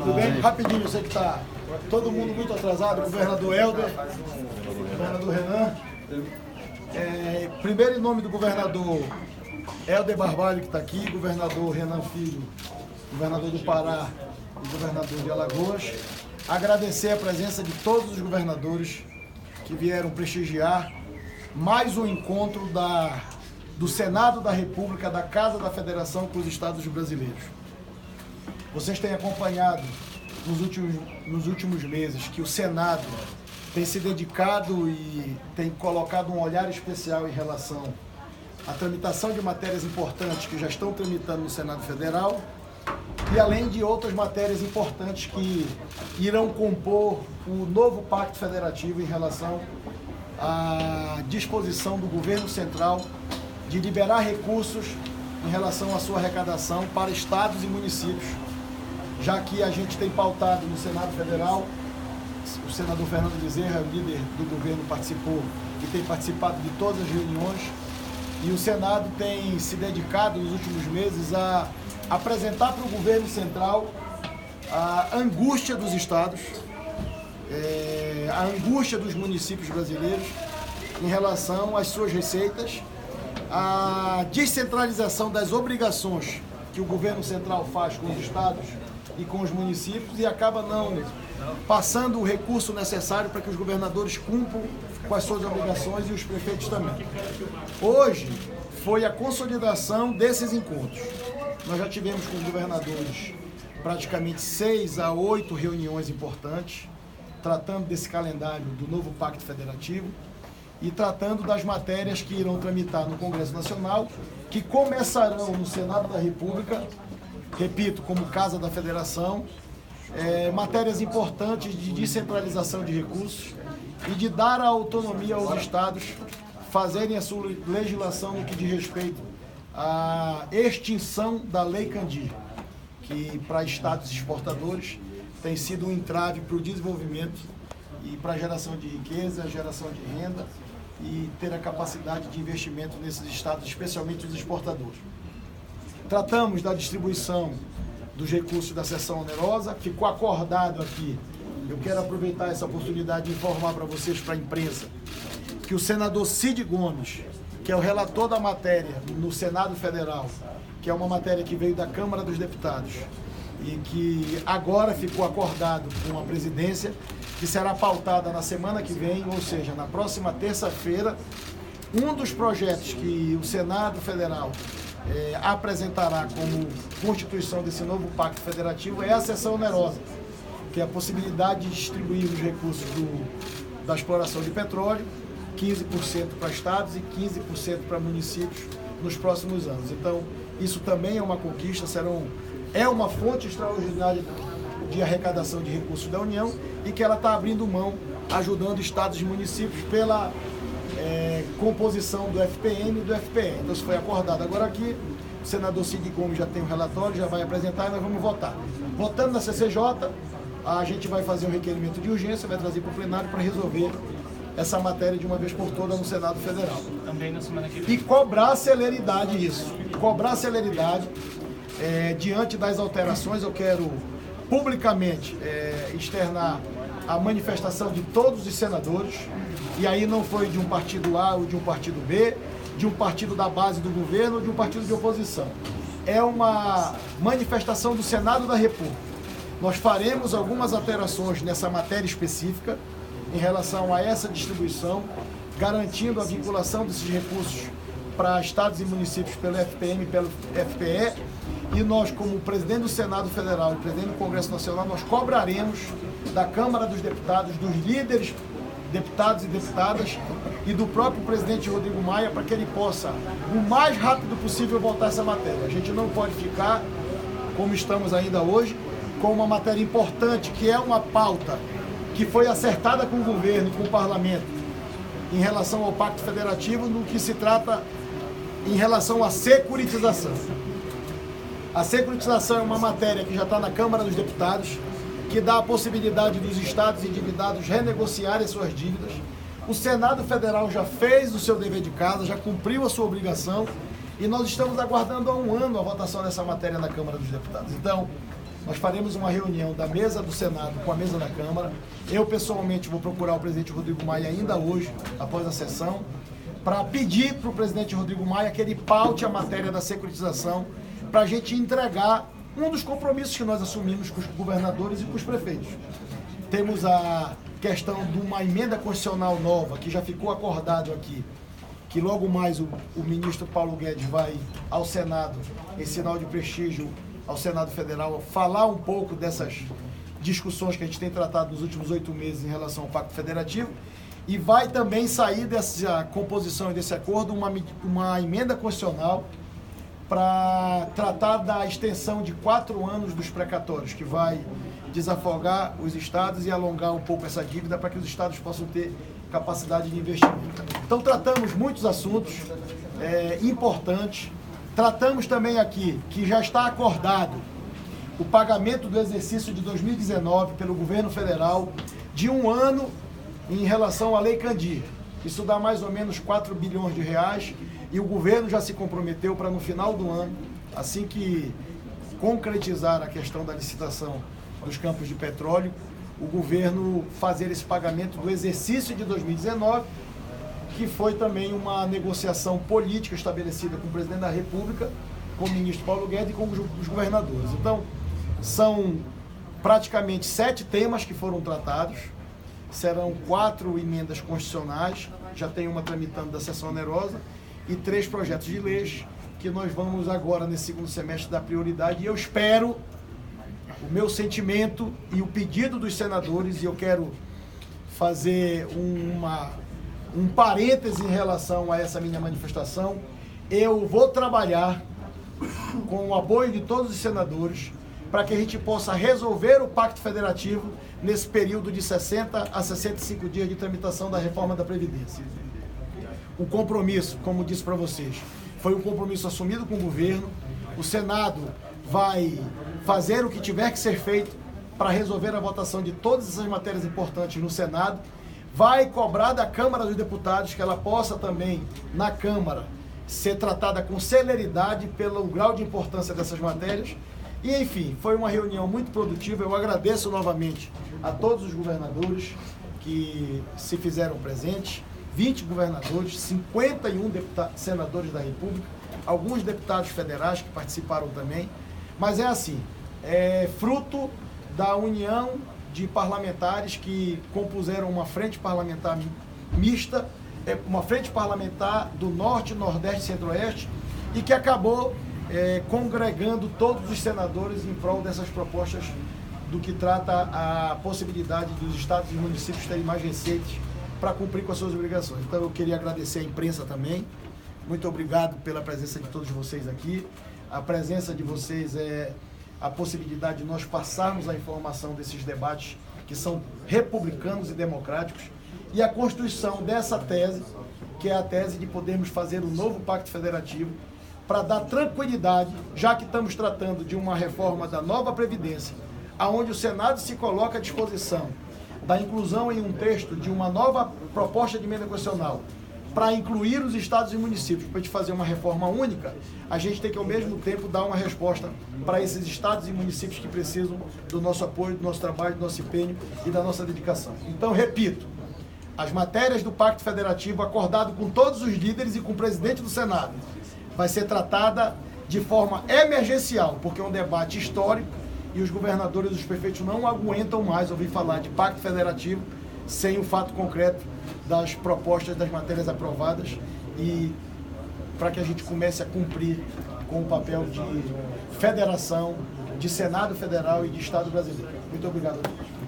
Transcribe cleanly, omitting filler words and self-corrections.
Tudo bem? Rapidinho, eu sei que está todo mundo muito atrasado, governador Helder, governador Renan. Primeiro, em nome do governador Helder Barbalho, que está aqui, governador Renan Filho, governador do Pará e governador de Alagoas, agradecer a presença de todos os governadores que vieram prestigiar mais um encontro do Senado da República, da Casa da Federação com os Estados brasileiros. Vocês têm acompanhado nos últimos meses que o Senado tem se dedicado e tem colocado um olhar especial em relação à tramitação de matérias importantes que já estão tramitando no Senado Federal e além de outras matérias importantes que irão compor o novo Pacto Federativo em relação à disposição do governo central de liberar recursos em relação à sua arrecadação para estados e municípios, já que a gente tem pautado no Senado Federal, o senador Fernando Bezerra, o líder do governo, participou e tem participado de todas as reuniões, e o Senado tem se dedicado nos últimos meses a apresentar para o governo central a angústia dos estados, a angústia dos municípios brasileiros em relação às suas receitas, a descentralização das obrigações que o governo central faz com os estados e com os municípios e acaba não passando o recurso necessário para que os governadores cumpram com as suas obrigações e os prefeitos também. Hoje foi a consolidação desses encontros. Nós já tivemos com os governadores praticamente 6 a 8 reuniões importantes, tratando desse calendário do novo Pacto Federativo e tratando das matérias que irão tramitar no Congresso Nacional, que começarão no Senado da República, repito, como Casa da Federação, matérias importantes de descentralização de recursos e de dar a autonomia aos estados fazerem a sua legislação no que diz respeito à extinção da Lei Candir, que para estados exportadores tem sido um entrave para o desenvolvimento e para a geração de riqueza, geração de renda e ter a capacidade de investimento nesses estados, especialmente os exportadores. Tratamos da distribuição dos recursos da seção onerosa, ficou acordado aqui. Eu quero aproveitar essa oportunidade de informar para vocês, para a imprensa, que o senador Cid Gomes, que é o relator da matéria no Senado Federal, que é uma matéria que veio da Câmara dos Deputados e que agora ficou acordado com a presidência, que será pautada na semana que vem, ou seja, na próxima terça-feira, um dos projetos que o Senado Federal apresentará como constituição desse novo Pacto Federativo é a seção onerosa, que é a possibilidade de distribuir os recursos da exploração de petróleo, 15% para estados e 15% para municípios nos próximos anos. Então, isso também é uma conquista, é uma fonte extraordinária de arrecadação de recursos da União e que ela está abrindo mão, ajudando estados e municípios pela composição do FPM e do FPE. Então isso foi acordado agora aqui, o senador Cid Gomes já tem um relatório, já vai apresentar e nós vamos votar. Votando na CCJ, a gente vai fazer um requerimento de urgência, vai trazer para o plenário para resolver essa matéria de uma vez por todas no Senado Federal. Também na semana que vem. E cobrar celeridade isso, cobrar celeridade diante das alterações. Eu quero publicamente externar a manifestação de todos os senadores, e aí não foi de um partido A ou de um partido B, de um partido da base do governo ou de um partido de oposição. É uma manifestação do Senado da República. Nós faremos algumas alterações nessa matéria específica em relação a essa distribuição, garantindo a vinculação desses recursos para estados e municípios pelo FPM e pelo FPE, e nós, como presidente do Senado Federal e presidente do Congresso Nacional, nós cobraremos da Câmara dos Deputados, dos líderes, deputados e deputadas, e do próprio presidente Rodrigo Maia, para que ele possa, o mais rápido possível, votar essa matéria. A gente não pode ficar, como estamos ainda hoje, com uma matéria importante, que é uma pauta que foi acertada com o governo e com o parlamento em relação ao Pacto Federativo, no que se trata em relação à securitização. A securitização é uma matéria que já está na Câmara dos Deputados, que dá a possibilidade dos estados endividados renegociarem suas dívidas. O Senado Federal já fez o seu dever de casa, já cumpriu a sua obrigação, e nós estamos aguardando há um ano a votação dessa matéria na Câmara dos Deputados. Então, nós faremos uma reunião da mesa do Senado com a mesa da Câmara. Eu, pessoalmente, vou procurar o presidente Rodrigo Maia ainda hoje, após a sessão, para pedir para o presidente Rodrigo Maia que ele paute a matéria da securitização para a gente entregar um dos compromissos que nós assumimos com os governadores e com os prefeitos. Temos a questão de uma emenda constitucional nova, que já ficou acordado aqui, que logo mais o ministro Paulo Guedes vai ao Senado, em sinal de prestígio ao Senado Federal, falar um pouco dessas discussões que a gente tem tratado nos últimos 8 meses em relação ao Pacto Federativo, e vai também sair dessa composição e desse acordo uma emenda constitucional para tratar da extensão de 4 anos dos precatórios, que vai desafogar os estados e alongar um pouco essa dívida para que os estados possam ter capacidade de investimento. Então tratamos muitos assuntos importantes. Tratamos também aqui que já está acordado o pagamento do exercício de 2019 pelo governo federal de 1 ano em relação à Lei Candir. Isso dá mais ou menos 4 bilhões de reais e o governo já se comprometeu para no final do ano, assim que concretizar a questão da licitação dos campos de petróleo, o governo fazer esse pagamento do exercício de 2019, que foi também uma negociação política estabelecida com o presidente da República, com o ministro Paulo Guedes e com os governadores. Então, são praticamente 7 temas que foram tratados, serão 4 emendas constitucionais, já tem uma tramitando da sessão onerosa, e 3 projetos de leis que nós vamos agora, nesse 2º semestre, dar prioridade. E eu espero, o meu sentimento e o pedido dos senadores, e eu quero fazer um parêntese em relação a essa minha manifestação, eu vou trabalhar com o apoio de todos os senadores para que a gente possa resolver o Pacto Federativo nesse período de 60 a 65 dias de tramitação da reforma da Previdência. O compromisso, como disse para vocês, foi um compromisso assumido com o governo. O Senado vai fazer o que tiver que ser feito para resolver a votação de todas essas matérias importantes no Senado. Vai cobrar da Câmara dos Deputados que ela possa também, na Câmara, ser tratada com celeridade pelo grau de importância dessas matérias. E, enfim, foi uma reunião muito produtiva. Eu agradeço novamente a todos os governadores que se fizeram presentes, 20 governadores, 51 senadores da República, alguns deputados federais que participaram também. Mas é assim, é fruto da união de parlamentares que compuseram uma frente parlamentar mista, uma frente parlamentar do Norte, Nordeste e Centro-Oeste, e que acabou congregando todos os senadores em prol dessas propostas do que trata a possibilidade dos estados e municípios terem mais receitas para cumprir com as suas obrigações. Então eu queria agradecer à imprensa também. Muito obrigado pela presença de todos vocês aqui. A presença de vocês é a possibilidade de nós passarmos a informação desses debates que são republicanos e democráticos, e a construção dessa tese, que é a tese de podermos fazer um novo Pacto Federativo para dar tranquilidade, já que estamos tratando de uma reforma da nova Previdência, aonde o Senado se coloca à disposição da inclusão em um texto de uma nova proposta de emenda constitucional para incluir os estados e municípios, para a gente fazer uma reforma única. A gente tem que, ao mesmo tempo, dar uma resposta para esses estados e municípios que precisam do nosso apoio, do nosso trabalho, do nosso empenho e da nossa dedicação. Então, repito, as matérias do Pacto Federativo, acordado com todos os líderes e com o presidente do Senado, vai ser tratada de forma emergencial, porque é um debate histórico e os governadores e os prefeitos não aguentam mais ouvir falar de Pacto Federativo sem o fato concreto das propostas das matérias aprovadas, e para que a gente comece a cumprir com o papel de federação, de Senado Federal e de Estado brasileiro. Muito obrigado a todos.